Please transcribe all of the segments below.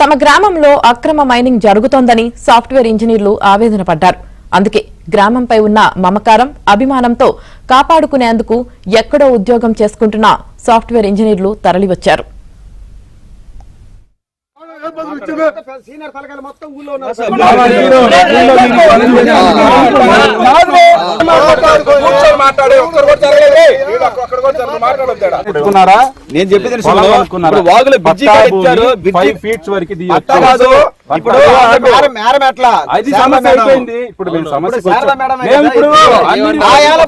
తమ గ్రామంలో అక్రమ మైనింగ్ జరుగుతోందని సాఫ్ట్వేర్ ఇంజనీర్లు ఆవేదన పడ్డారు. అందుకే గ్రామంపై ఉన్న మమకారం, అభిమానంతో కాపాడుకునేందుకు ఎక్కడో ఉద్యోగం చేసుకుంటున్న సాఫ్ట్వేర్ ఇంజనీర్లు తరలివచ్చారు. నేను చెప్పేది వాగులు బిడ్జి ఇచ్చారు, 5 ఫీట్స్ వరకు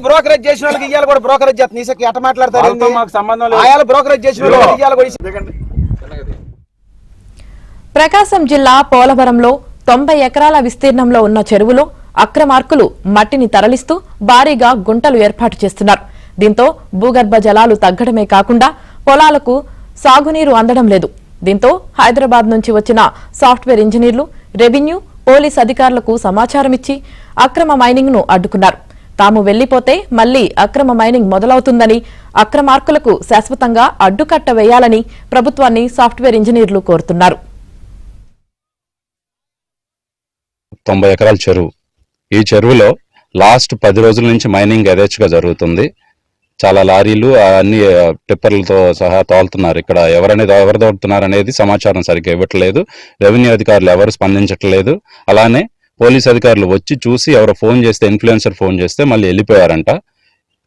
బ్రోకరేజ్ చేసిన వాళ్ళకి ఇయ్యాలి కూడా బ్రోకరేజ్ చేస్తుంది. ఎట్ట మాట్లాడతారు? మాకు సంబంధం లేదు. బ్రోకరేజ్ చేసిన వాళ్ళకి ఇయ్యాలి కూడా. ప్రకాశం జిల్లా పోలవరంలో 90 ఎకరాల విస్తీర్ణంలో ఉన్న చెరువులో అక్రమార్కులు మట్టిని తరలిస్తూ భారీగా గుంటలు ఏర్పాటు చేస్తున్నారు. దీంతో భూగర్భ జలాలు తగ్గడమే కాకుండా పొలాలకు సాగునీరు అందడం లేదు. దీంతో హైదరాబాద్ నుంచి వచ్చిన సాఫ్ట్వేర్ ఇంజనీర్లు రెవెన్యూ, పోలీస్ అధికారులకు సమాచారం ఇచ్చి అక్రమ మైనింగ్ ను అడ్డుకున్నారు. తాము వెళ్లిపోతే మళ్లీ అక్రమ మైనింగ్ మొదలవుతుందని, అక్రమార్కులకు శాశ్వతంగా అడ్డుకట్ట వేయాలని ప్రభుత్వాన్ని సాఫ్ట్వేర్ ఇంజనీర్లు కోరుతున్నారు. 90 ఎకరాల చెరువు. ఈ చెరువులో లాస్ట్ 10 రోజుల నుంచి మైనింగ్ యథేచ్ఛగా జరుగుతుంది. చాలా లారీలు అన్ని టిప్పర్లతో సహా తోలుతున్నారు. ఇక్కడ ఎవరు తోలుతున్నారు అనేది సమాచారం సరిగ్గా ఇవ్వట్లేదు. రెవెన్యూ అధికారులు ఎవరు స్పందించట్లేదు. అలానే పోలీస్ అధికారులు వచ్చి చూసి ఎవరు ఫోన్ చేస్తే, ఇన్ఫ్లుయెన్సర్ ఫోన్ చేస్తే మళ్ళీ వెళ్ళిపోయారంట.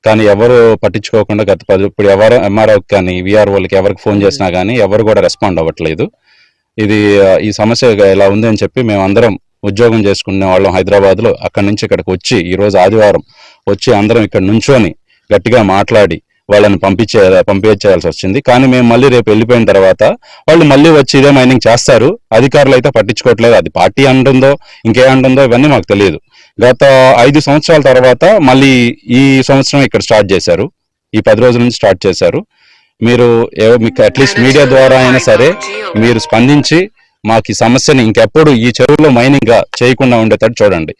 కానీ ఎవరు పట్టించుకోకుండా ఇప్పుడు ఎవరు ఎంఆర్ఓకి కానీ విఆర్ఓలకి ఎవరికి ఫోన్ చేసినా కానీ ఎవరు కూడా రెస్పాండ్ అవ్వట్లేదు. ఈ సమస్య ఎలా ఉంది అని చెప్పి మేమందరం ఉద్యోగం చేసుకునే వాళ్ళం హైదరాబాద్లో. అక్కడి నుంచి ఇక్కడికి వచ్చి ఈరోజు ఆదివారం వచ్చి అందరం ఇక్కడ నుంచొని గట్టిగా మాట్లాడి వాళ్ళని పంపించేయాల్సి వచ్చింది. కానీ మేము మళ్ళీ రేపు వెళ్ళిపోయిన తర్వాత వాళ్ళు మళ్ళీ వచ్చి ఇదే మైనింగ్ చేస్తారు. అధికారులు అయితే పట్టించుకోవట్లేదు. అది పార్టీ అంటుందో ఇంకే అంటుందో ఇవన్నీ మాకు తెలియదు. గత 5 సంవత్సరాల తర్వాత మళ్ళీ ఈ సంవత్సరం ఇక్కడ స్టార్ట్ చేశారు. ఈ 10 రోజుల నుంచి స్టార్ట్ చేశారు. మీకు అట్లీస్ట్ మీడియా ద్వారా అయినా సరే మీరు స్పందించి మాకు ఈ సమస్యని ఇంకెప్పుడు ఈ చెరువులో మైనింగ్ గా చేయకుండా ఉండేటట్టు చూడండి.